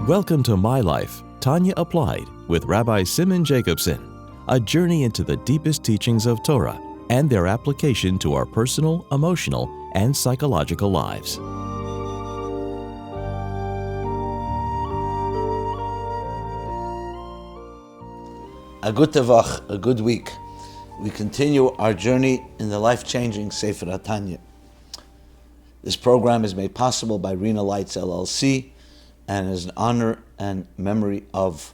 Welcome to My Life, Tanya Applied, with Rabbi Simon Jacobson, a journey into the deepest teachings of Torah and their application to our personal, emotional, and psychological lives. A good tevach, a good week. We continue our journey in the life-changing Sefer HaTanya. This program is made possible by Rena Lights LLC and is in honor and memory of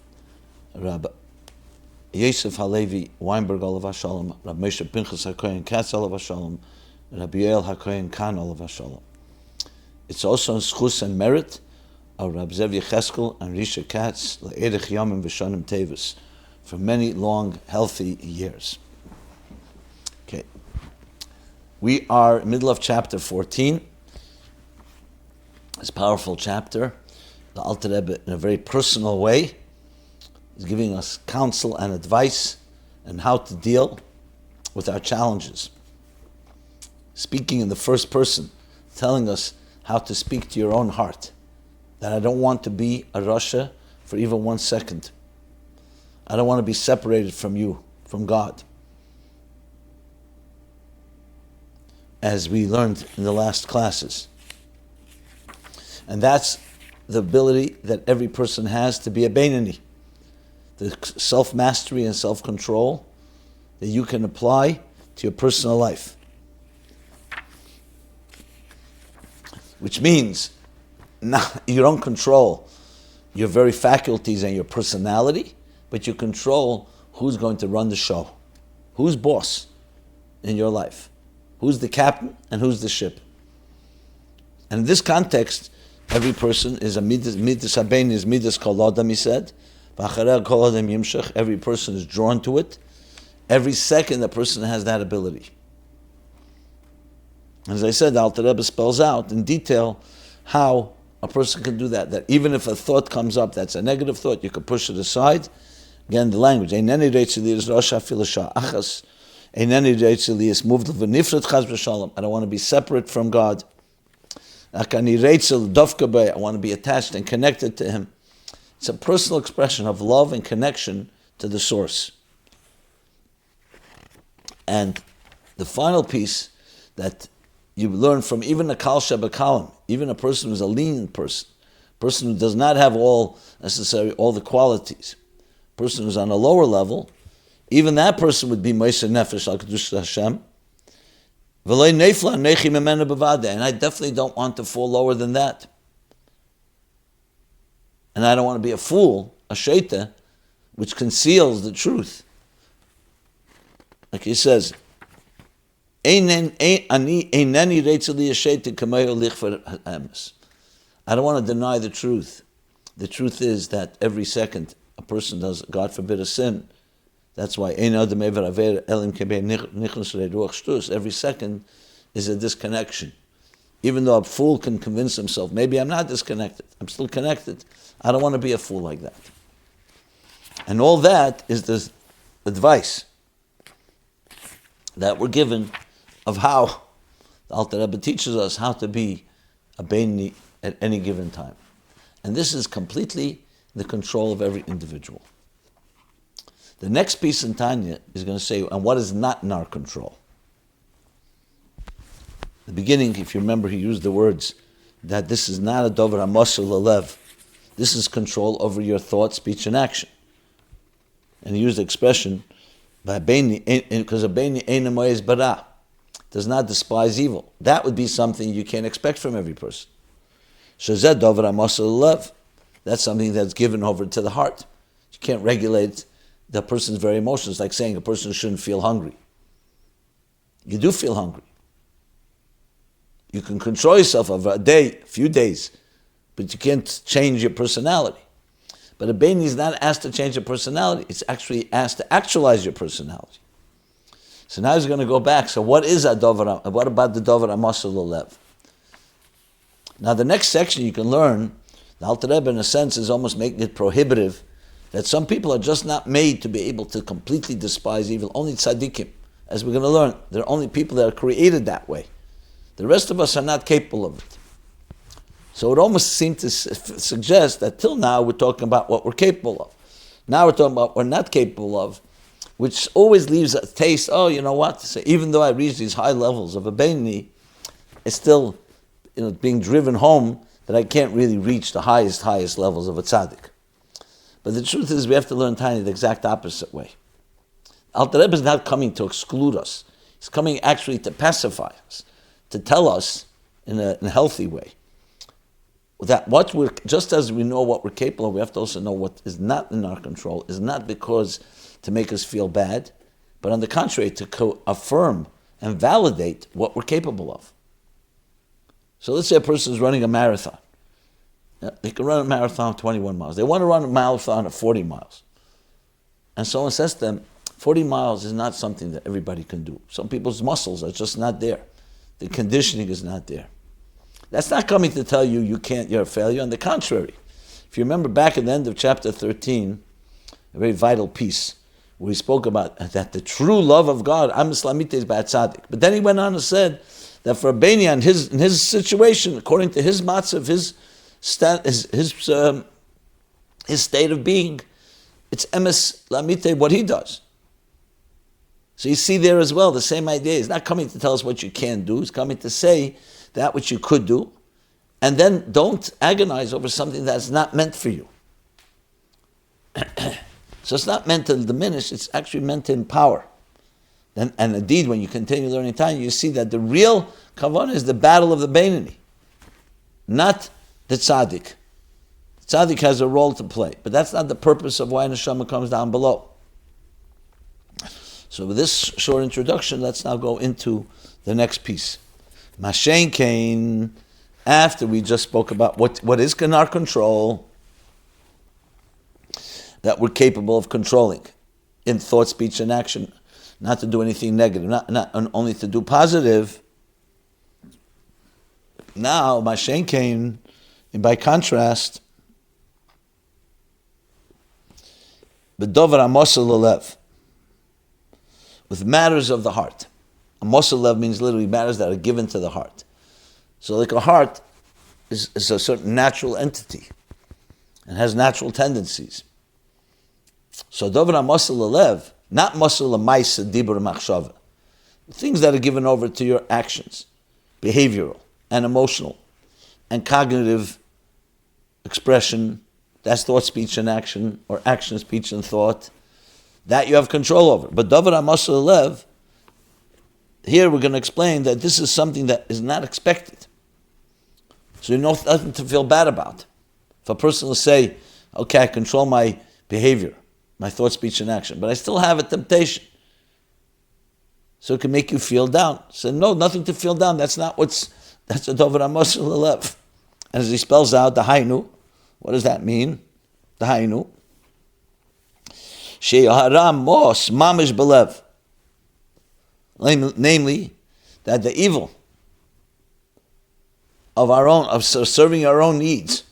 Rabbi Yosef Halevi Weinberg Olav HaShalom, Rabbi Moshe Pinchas HaKohen Katz Olav HaShalom, Rabbi Yoel HaKohen Khan Olav HaShalom. It's also in schus and merit of Rabbi Zev Yecheskel and Risha Katz Le'erech Yomim V'Shonim Tevis for many long, healthy years. Okay. We are in the middle of chapter 14. It's a powerful chapter. The Alter Rebbe, in a very personal way, is giving us counsel and advice on how to deal with our challenges. Speaking in the first person, telling us how to speak to your own heart. That I don't want to be a Rasha for even 1 second. I don't want to be separated from you, from God. As we learned in the last classes. And that's the ability that every person has to be a Beinani. The self-mastery and self-control that you can apply to your personal life. Which means you don't control your very faculties and your personality, but you control who's going to run the show. Who's boss in your life? Who's the captain and who's the ship? And in this context, every person is a midas habein is midas kol adam, he said. V'acharei kol adam yimshach. Every person is drawn to it. Every second, a person has that ability. As I said, the Alter Rebbe spells out in detail how a person can do that. That even if a thought comes up that's a negative thought, you can push it aside. Again, the language. Eineni reitzeli is rosh afil shah achas. Eineni reitzeli is moved v'nifrat chas v'shalom. I don't want to be separate from God. I want to be attached and connected to Him. It's a personal expression of love and connection to the source. And the final piece that you learn from even a Kal Shebakalim, even a person who's a lenient person who does not have all the qualities, person who's on a lower level, even that person would be Moshe Nefesh al Kedushas Hashem. And I definitely don't want to fall lower than that. And I don't want to be a fool, a shaita, which conceals the truth. Like he says, I don't want to deny the truth. The truth is that every second a person does, God forbid, a sin. That's why every second is a disconnection. Even though a fool can convince himself, maybe I'm not disconnected, I'm still connected. I don't want to be a fool like that. And all that is the advice that we're given of how the Alter Rebbe teaches us how to be a Beinani at any given time. And this is completely the control of every individual. The next piece in Tanya is going to say, and what is not in our control. The beginning, if you remember, he used the words that this is not a dover hamasur lelev. This is control over your thought, speech, and action. And he used the expression, because a Beinani ein moyez bara, does not despise evil. That would be something you can't expect from every person. Shezeh dover hamasur lelev. That's something that's given over to the heart. You can't regulate the person's very emotions, like saying a person shouldn't feel hungry. You do feel hungry. You can control yourself over a day, a few days, but you can't change your personality. But a Beinani is not asked to change your personality, it's actually asked to actualize your personality. So now he's going to go back. So what is a dover? What about the dover hamasur lelev? Now the next section you can learn, the Alter Rebbe in a sense is almost making it prohibitive, that some people are just not made to be able to completely despise evil. Only tzaddikim, as we're going to learn. They're only people that are created that way. The rest of us are not capable of it. So it almost seemed to suggest that till now we're talking about what we're capable of. Now we're talking about what we're not capable of, which always leaves a taste, oh, you know what? So even though I reach these high levels of a Beinoni, it's still being driven home that I can't really reach the highest levels of a tzaddik. But the truth is we have to learn Tanya the exact opposite way. Alter Rebbe is not coming to exclude us. He's coming actually to pacify us, to tell us in a healthy way that what we're, just as we know what we're capable of, we have to also know what is not in our control, is not because to make us feel bad, but on the contrary, to affirm and validate what we're capable of. So let's say a person is running a marathon. They can run a marathon of 21 miles. They want to run a marathon of 40 miles. And someone says to them, 40 miles is not something that everybody can do. Some people's muscles are just not there. The conditioning is not there. That's not coming to tell you can't, you're a failure. On the contrary, if you remember back at the end of chapter 13, a very vital piece, where he spoke about that the true love of God, Am Islamite is by tzaddik. But then he went on and said that for a Beinoni in his situation, according to his matzav, his state of being, it's emes lamite what he does. So you see there as well the same idea. He's not coming to tell us what you can do. He's coming to say that which you could do, and then don't agonize over something that's not meant for you. So it's not meant to diminish, it's actually meant to empower. And indeed, when you continue learning Tanya, you see that the real kavanah is the battle of the Beinoni, not the tzaddik. The tzaddik has a role to play, but that's not the purpose of why neshama comes down below. So with this short introduction, let's now go into the next piece. Mashen Kain, after we just spoke about what is in our control, that we're capable of controlling in thought, speech, and action, not to do anything negative, not only to do positive. Now, Mashen Kain, by contrast, B'dover HaMosel Lelev, with matters of the heart. A Mosel Lev means literally matters that are given to the heart. So like a heart is a certain natural entity and has natural tendencies. So Dover HaMosel Lelev, not Mosel L'maisa Dibur Machshava, things that are given over to your actions, behavioral and emotional and cognitive expression, that's thought, speech, and action, or action, speech, and thought, that you have control over. But Dover HaMosel Lelev, here we're going to explain that this is something that is not expected. So you know nothing to feel bad about. If a person will say, okay, I control my behavior, my thought, speech, and action, but I still have a temptation. So it can make you feel down. So no, nothing to feel down. That's a Dover HaMosel Lelev. And as he spells out the Hainu, what does that mean? The Hainu. She'yaharam mos mamish belev. Namely, that the evil of serving our own needs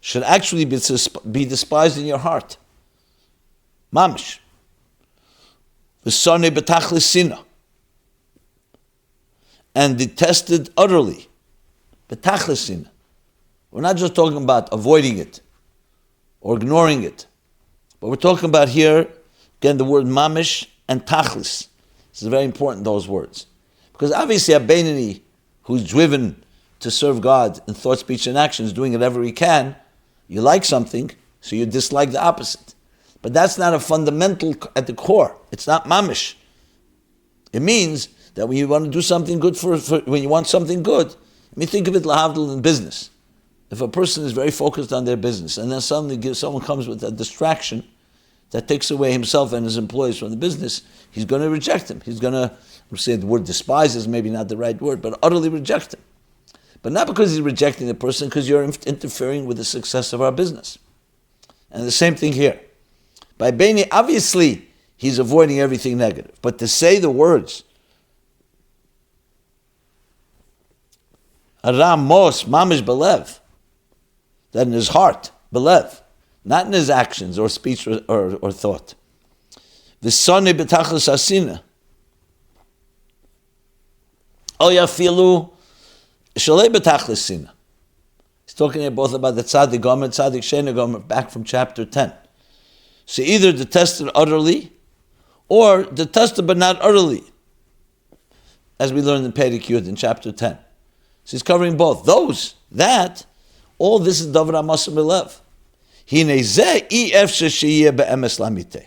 should actually be despised in your heart. Mamish. V'sonei b'tachlis sina. And detested utterly. B'tachlis sina. We're not just talking about avoiding it or ignoring it, but we're talking about here, again, the word mamish and tachlis. This is very important, those words. Because obviously a Beinoni who's driven to serve God in thought, speech, and actions, doing whatever he can, you like something, so you dislike the opposite. But that's not a fundamental at the core. It's not mamish. It means that when you want to do something good when you want something good, I mean, think of it lahavdil in business. If a person is very focused on their business and then suddenly someone comes with a distraction that takes away himself and his employees from the business, he's going to reject him. He's going to, say the word despise is maybe not the right word, but utterly reject him. But not because he's rejecting the person, because you're interfering with the success of our business. And the same thing here. By Beinoni, obviously, he's avoiding everything negative. But to say the words, Aram Mos Mamish Belev, that in his heart, Belev, not in his actions or speech or thought. V'sonei b'tachlis asina. O yafilu shalei b'tachlis sina. He's talking here both about the tzaddik gomer and tzaddik sheina gomer, back from chapter 10. So either detested utterly, or detested but not utterly, as we learned in Perek Yud in chapter 10. So he's covering both. All this is davar ha'maseh b'lev. Hine zeh I efshar sheyeh be'emes lamiteh.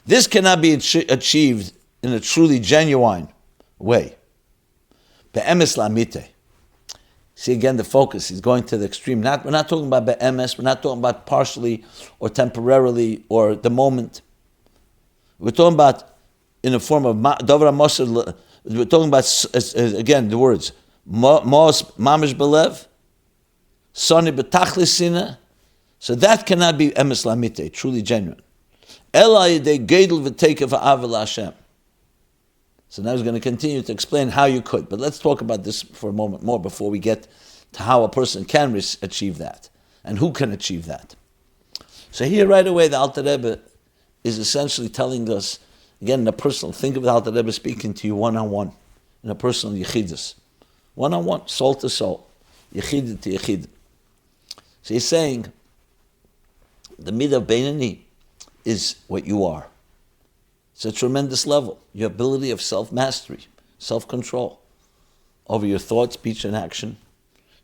This cannot be achieved in a truly genuine way. Be'emes lamiteh. See again the focus, he's going to the extreme. We're not talking about be'emes, we're not talking about partially or temporarily or the moment. We're talking about in the form of davar ha'maseh. We're talking about, again, the words, mos mamish belev, soni betachlis sina. So that cannot be emes lamite, truly genuine. Ela yedei gedel v'tekev ha'avel Hashem. So now he's going to continue to explain how you could. But let's talk about this for a moment more before we get to how a person can achieve that and who can achieve that. So here right away the Alter Rebbe is essentially telling us, again, in a personal, think of the Alter Rebbe speaking to you one-on-one, in a personal yechidus. One-on-one, soul to soul, yechid to yechid. So he's saying, the midah beinani is what you are. It's a tremendous level. Your ability of self-mastery, self-control over your thought, speech, and action.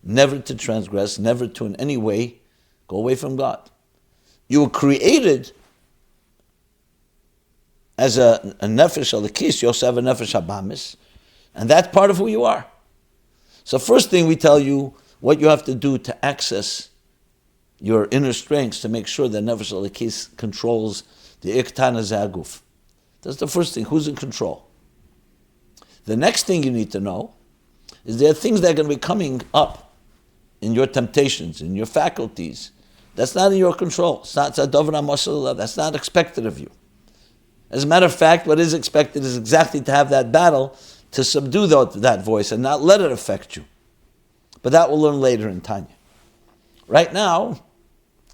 Never to transgress, never to in any way go away from God. You were created as a nefesh alakis. You also have a nefesh habamis, and that's part of who you are. So first thing we tell you what you have to do to access your inner strengths to make sure that nefesh alakis controls the iktana zaguf. That's the first thing. Who's in control? The next thing you need to know is there are things that are going to be coming up in your temptations, in your faculties. That's not in your control. It's not davar ha'maseh. That's not expected of you. As a matter of fact, what is expected is exactly to have that battle to subdue that voice and not let it affect you. But that we'll learn later in Tanya. Right now,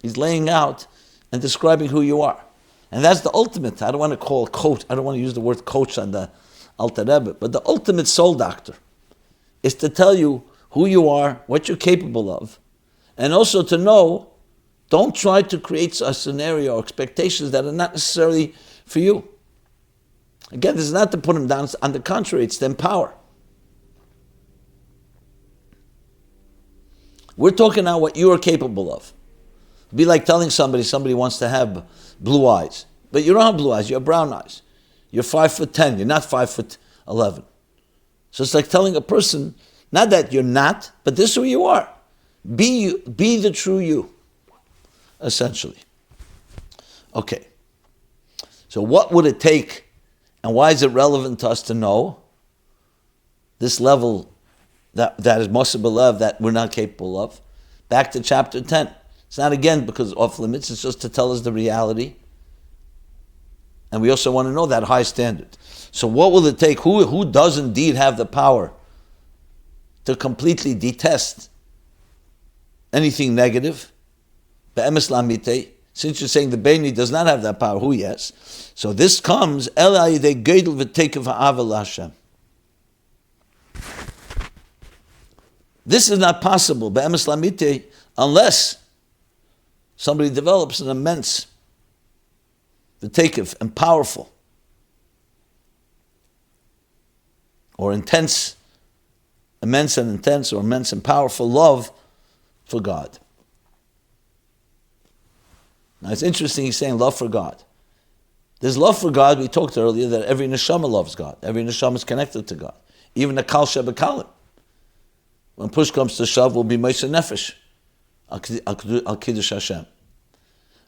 he's laying out and describing who you are. And that's the ultimate. I don't want to call coach. I don't want to use the word coach on the Alter Rebbe. But the ultimate soul doctor is to tell you who you are, what you're capable of, and also to know, don't try to create a scenario or expectations that are not necessarily for you. Again, this is not to put him down. On the contrary, it's to empower. We're talking now what you are capable of. It'd be like telling somebody wants to have blue eyes. But you don't have blue eyes, you have brown eyes. You're 5'10", you're not 5'11". So it's like telling a person, not that you're not, but this is who you are. Be you, be the true you, essentially. Okay. So what would it take, and why is it relevant to us to know this level that is Moshe Belev that we're not capable of? Back to chapter 10. It's not again because off limits, it's just to tell us the reality. And we also want to know that high standard. So what will it take? Who does indeed have the power to completely detest anything negative? Be'emes lamite. Since you're saying the Beini does not have that power, who yes? So this comes, El ayidei gedel v'tekev ha'avel Hashem. This is not possible, be'emes lamite, unless somebody develops an immense v'tekev and powerful or intense, immense and intense or immense and powerful love for God. Now it's interesting he's saying love for God. There's love for God, we talked earlier that every neshama loves God. Every neshama is connected to God. Even the kal shebekalim. When push comes to shove, will be Moshe Nefesh, al Kiddush Hashem.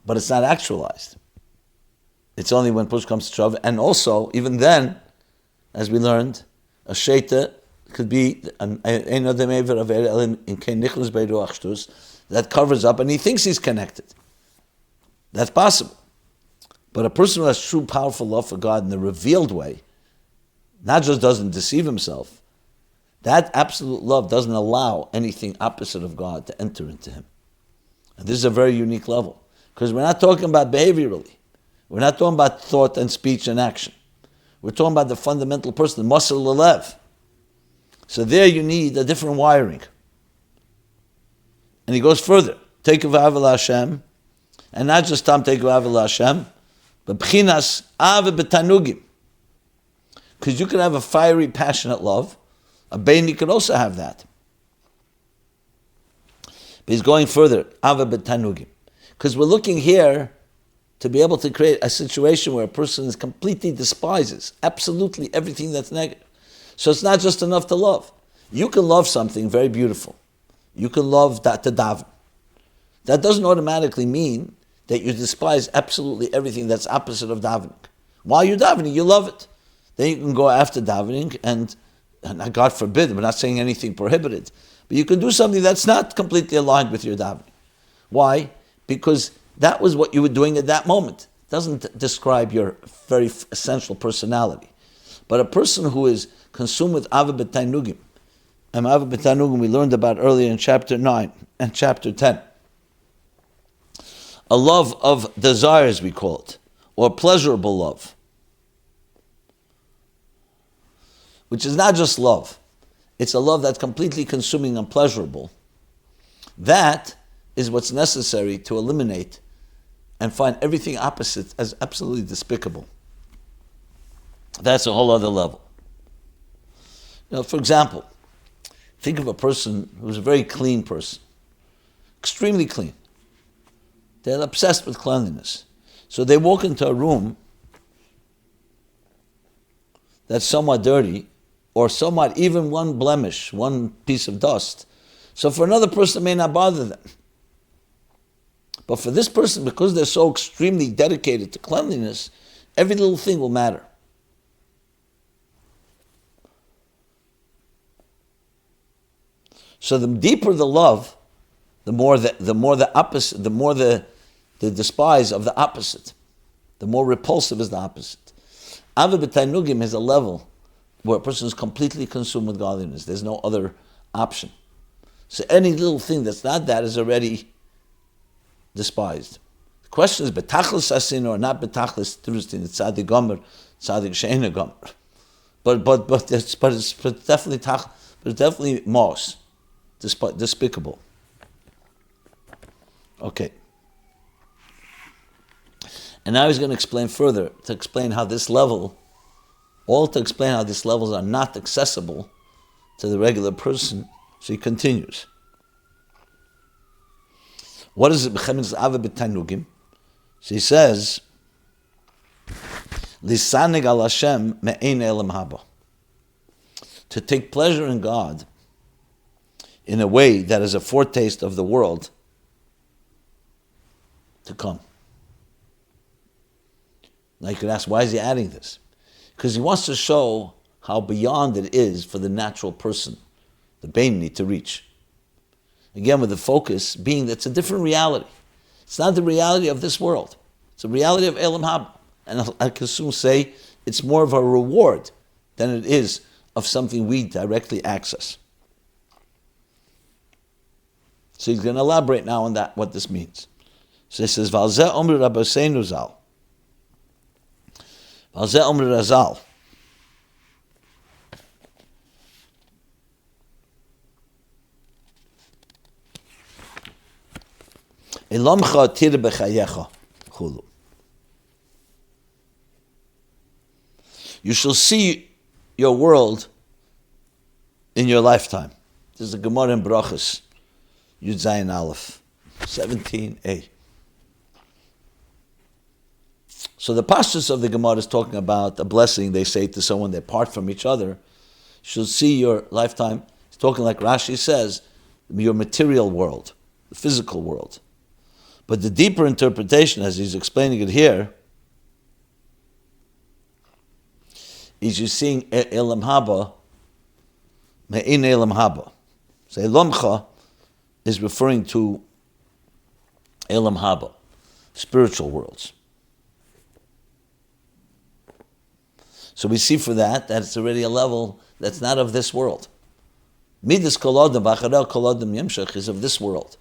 But it's not actualized. It's only when push comes to shove. And also, even then, as we learned, a sheita could be that covers up and he thinks he's connected. That's possible. But a person who has true powerful love for God in the revealed way, not just doesn't deceive himself, that absolute love doesn't allow anything opposite of God to enter into him. And this is a very unique level. Because we're not talking about behaviorally. We're not talking about thought and speech and action. We're talking about the fundamental person, the Moshe Lelev. So there you need a different wiring. And he goes further. Take of Ava Hashem, and not just Tam Take of Ava Hashem, but B'chinas Ava B'tanugim. Because you can have a fiery, passionate love. A Beni could also have that. But he's going further. Ava B'tanugim. Because we're looking here to be able to create a situation where a person is completely despises absolutely everything that's negative. So it's not just enough to love. You can love something very beautiful. You can love that to daven. That doesn't automatically mean that you despise absolutely everything that's opposite of davening. While you're davening, you love it. Then you can go after davening and God forbid, we're not saying anything prohibited, but you can do something that's not completely aligned with your davening. Why? Because that was what you were doing at that moment. It doesn't describe your very essential personality. But a person who is consumed with Ava B'tainugim, and Ava B'tainugim we learned about earlier in chapter 9 and chapter 10. A love of desires, we call it, or pleasurable love, which is not just love. It's a love that's completely consuming and pleasurable. That is what's necessary to eliminate and find everything opposite as absolutely despicable. That's a whole other level. For example, think of a person who's a very clean person, extremely clean. They're obsessed with cleanliness. So they walk into a room that's somewhat dirty, or somewhat even one blemish, one piece of dust. So for another person, it may not bother them. But for this person, because they're so extremely dedicated to cleanliness, every little thing will matter. So the deeper the love, the more the opposite, the more the despise of the opposite, the more repulsive is the opposite. Ava B'tainugim is a level where a person is completely consumed with godliness. There's no other option. So any little thing that's not that is already despised. The question is betachlis asin or not betachlis trustin. It's tzadik gomer, tzadik she'ena gomer. But it's definitely mos, despicable. Okay. And now he's going to explain further to explain how these levels are not accessible to the regular person. So he continues. What is it? So he says, Lisanig al Hashem me'ein elam haba. To take pleasure in God in a way that is a foretaste of the world to come. Now you could ask, why is he adding this? Because he wants to show how beyond it is for the natural person, the Beinoni, to reach. Again, with the focus being that it's a different reality. It's not the reality of this world. It's a reality of Elam Haba. And I can soon say it's more of a reward than it is of something we directly access. So he's going to elaborate now on that, what this means. So he says, Valzeh Omer Rabbeinu Zal. Valzeh Omer Razal. Elamcha tir bechayecha chulu. You shall see your world in your lifetime. This is the Gemara in Brachos, Yud Zayin Aleph, 17a. So the pashtus of the Gemara is talking about a blessing they say to someone they part from each other. You shall see your lifetime. It's talking like Rashi says, your material world, the physical world. But the deeper interpretation, as he's explaining it here, is you're seeing Elam Haba, Me'in Elam Haba. So Elamcha is referring to Elam Haba, spiritual worlds. So we see for that it's already a level that's not of this world. Midas kol adam v'acharei kol adam yemshach is of this world.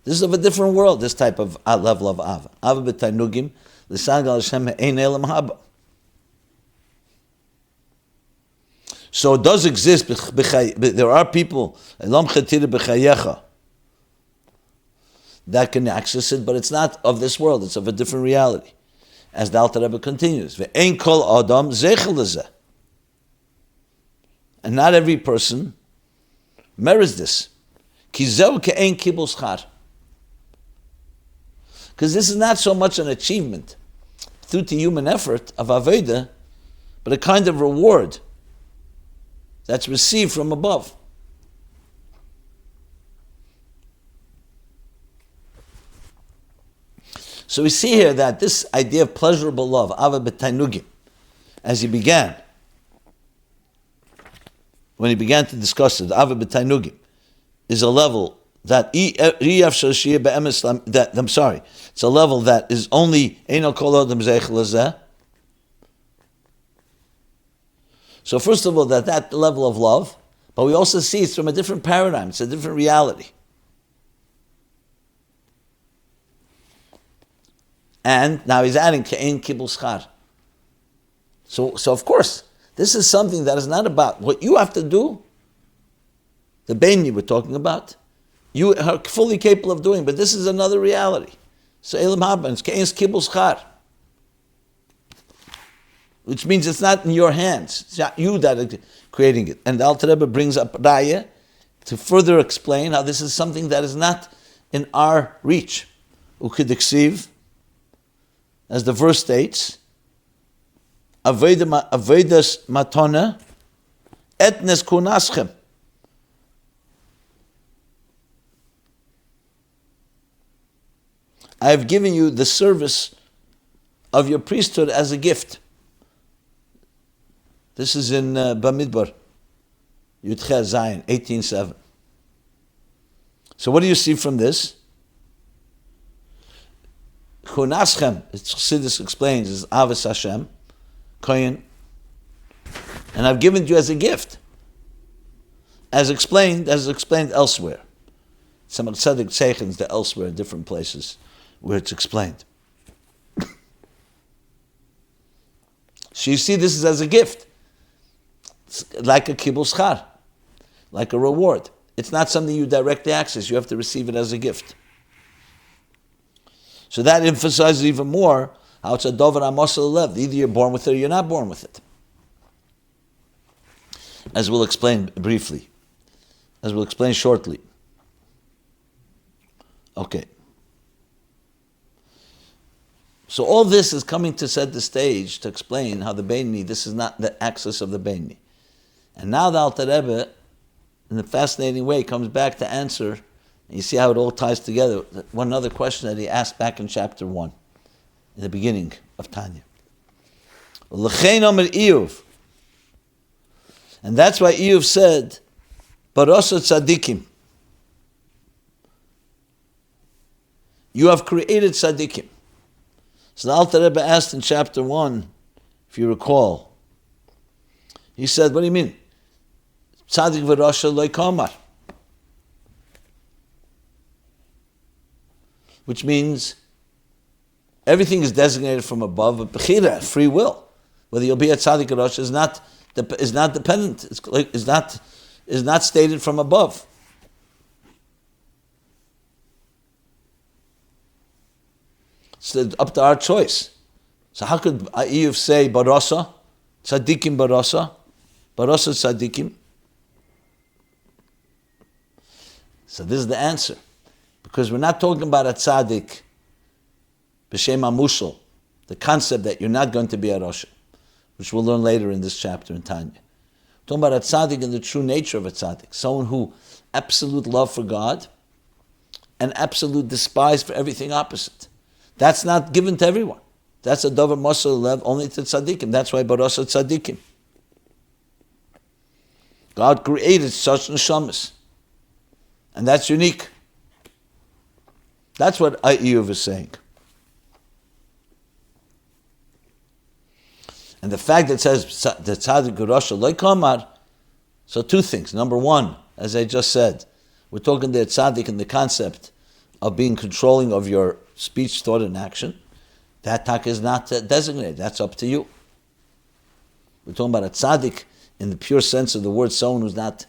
This is of a different world, this type of level of Ava. Ava b'tainugim, l'sag al Hashem ein elam haba. So it does exist. There are people that can access it, but it's not of this world. It's of a different reality. As the Alter Rebbe continues, "Ve'ein kol adam zeichel lezeh." And not every person merits this. Ki zeu ke'ein kibul schar. Because this is not so much an achievement due to human effort of Aveda, but a kind of reward that's received from above. So we see here that this idea of pleasurable love, Ava b'tainugim, as he began, when he began to discuss it, Ava b'tainugim, is a level that it's a level that is only Eino Kol Adam Zeichel Lezeh. So first of all, that level of love, but we also see it's from a different paradigm, it's a different reality. And now he's adding Ke'en Kibul Schar. So of course, this is something that is not about what you have to do, the Bein you were talking about, you are fully capable of doing, but this is another reality. So Elam Haban, it's Ke'en Kibul Schar. Which means it's not in your hands. It's not you that are creating it. And the Alter Rebbe brings up Raya to further explain how this is something that is not in our reach. Ukidiksiv, as the verse states, Avedas matona etnes kunaschem. I have given you the service of your priesthood as a gift. This is in Bamidbar, Yudche Zayin, 18:7. So what do you see from this? Chunaschem, Chassidus explains, is Avos Hashem, Kohen, and I've given it you as a gift, as explained elsewhere. Some of the Tzedek Tzeichens, the elsewhere, different places where it's explained. So you see, this is as a gift. It's like a kibbul schar, like a reward. It's not something you directly access. You have to receive it as a gift. So that emphasizes even more how it's a dover amosel lev. Either you're born with it or you're not born with it. As we'll explain briefly. As we'll explain shortly. Okay. So all this is coming to set the stage to explain how the Beini, this is not the axis of the Beini. And now the Alter Rebbe, in a fascinating way, comes back to answer, and you see how it all ties together. One other question that he asked back in chapter 1, in the beginning of Tanya. L'chein omer Iyuv. And that's why Iyuv said, Barosa tzadikim. You have created tzadikim. So the Alter Rebbe asked in chapter 1, if you recall, he said, what do you mean? Tzadik v'rasha lo kamar. Which means everything is designated from above, but bechira, free will. Whether you'll be a tzadik or rasha is not dependent. Is not stated from above. It's up to our choice. So how could Iyuv say barasa, tzadikim barasa tzadikim? So this is the answer, because we're not talking about a tzadik b'shem amushal, the concept that you're not going to be a rasha, which we'll learn later in this chapter in Tanya. We're talking about a tzadik in the true nature of a tzadik, someone who absolute love for God and absolute despise for everything opposite. That's not given to everyone. That's a davar mosel lev only to tzaddikim. That's why barasa tzaddikim. God created such neshamas, and that's unique. That's what Iyuv is saying. And the fact that it says the tzaddik rasha lo kamar, so two things. Number one, as I just said, we're talking the tzaddik in the concept of being controlling of your speech, thought, and action. That tak is not designated. That's up to you. We're talking about a tzaddik in the pure sense of the word, someone who's not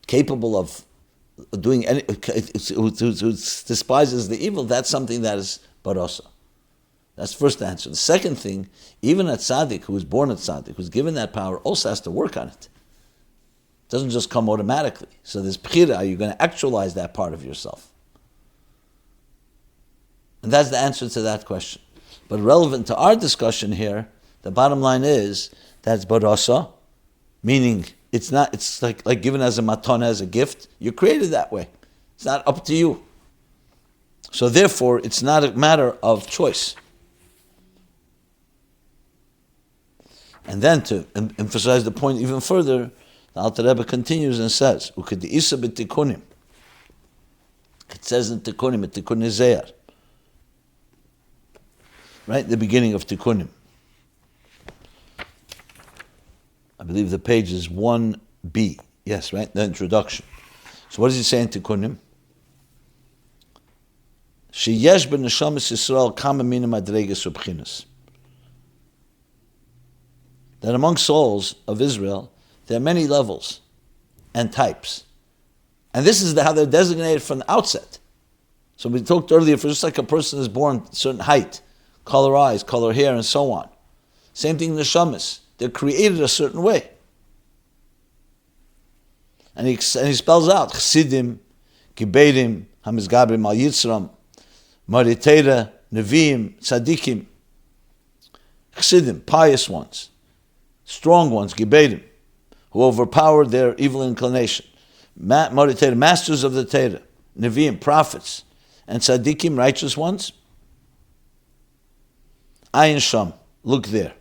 capable of doing any, who despises the evil, that's something that is barasa. That's the first answer. The second thing, even a tzaddik who was born a tzaddik, who's given that power, also has to work on it. It doesn't just come automatically. So there's bchira, are you going to actualize that part of yourself? And that's the answer to that question. But relevant to our discussion here, the bottom line is that's barasa, meaning it's like given as a matana, as a gift. You're created that way. It's not up to you. So therefore, it's not a matter of choice. And then to emphasize the point even further, the Alter Rebbe continues and says, "Ukediisa b'tikunim." It says in Tikunim, Tikun Zeir, right, the beginning of Tikunim. I believe the page is 1b. Yes, right, the introduction. So what does he say in Tikunim? Sheyesh b'neshamas Yisrael kama mina madreges ubchinas. That among souls of Israel, there are many levels and types. And this is how they're designated from the outset. So we talked earlier, for just like a person is born a certain height, color eyes, color hair, and so on. Same thing in the neshamas. They're created a certain way. And he spells out, Chasidim, Gibedim, Hamizgabrim al Yitzram, Maritera, Neviim, Tzadikim. Chasidim, pious ones. Strong ones, Gibedim, who overpowered their evil inclination. Masters of the Torah, Nevi'im, prophets, and Tzadikim, righteous ones. Ayin Sham, look there.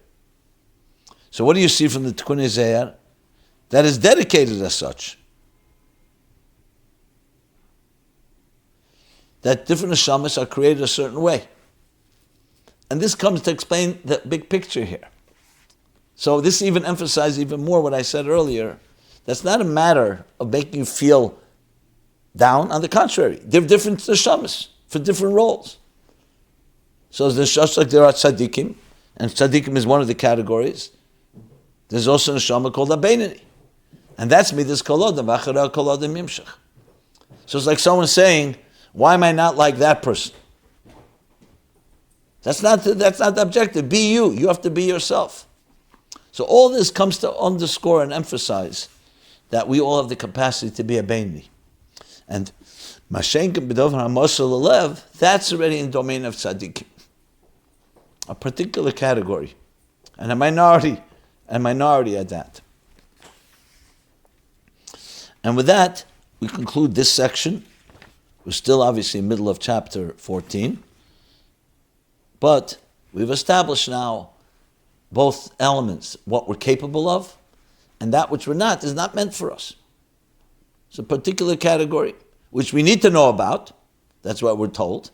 So what do you see from the Tikkun Zeir? That is dedicated as such. That different neshamas are created a certain way. And this comes to explain the big picture here. So this even emphasizes even more what I said earlier. That's not a matter of making you feel down. On the contrary, there are different neshamas for different roles. So there's just like there are tzaddikim, and tzaddikim is one of the categories. There's also a neshama called a beinani, and that's midas kol adam, v'achara kol adam yimshach. So it's like someone saying, "Why am I not like that person?" That's not the objective. Be you. You have to be yourself. So all this comes to underscore and emphasize that we all have the capacity to be a beinani. And Mashenka b'dover hamasel alev, that's already in the domain of tzaddikim. A particular category. And a minority at that. And with that, we conclude this section. We're still obviously in the middle of chapter 14. But we've established now both elements, what we're capable of, and that which we're not is not meant for us. It's a particular category, which we need to know about. That's what we're told.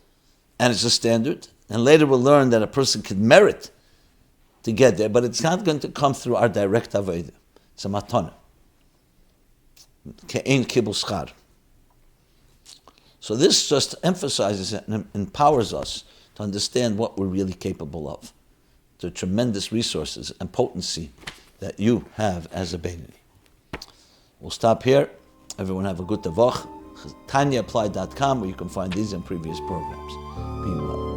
And it's a standard. And later we'll learn that a person can merit to get there, but it's not going to come through our direct avodah. It's a matana. Ke'ein kibul schar. So this just emphasizes and empowers us to understand what we're really capable of. The tremendous resources and potency that you have as a beinani. We'll stop here. Everyone have a good tavach. TanyaApplied.com, where you can find these and previous programs. Be well.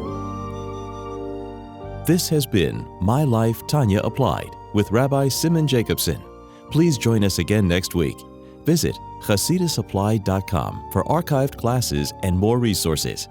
This has been My Life, Tanya Applied with Rabbi Simon Jacobson. Please join us again next week. Visit ChasidusApplied.com for archived classes and more resources.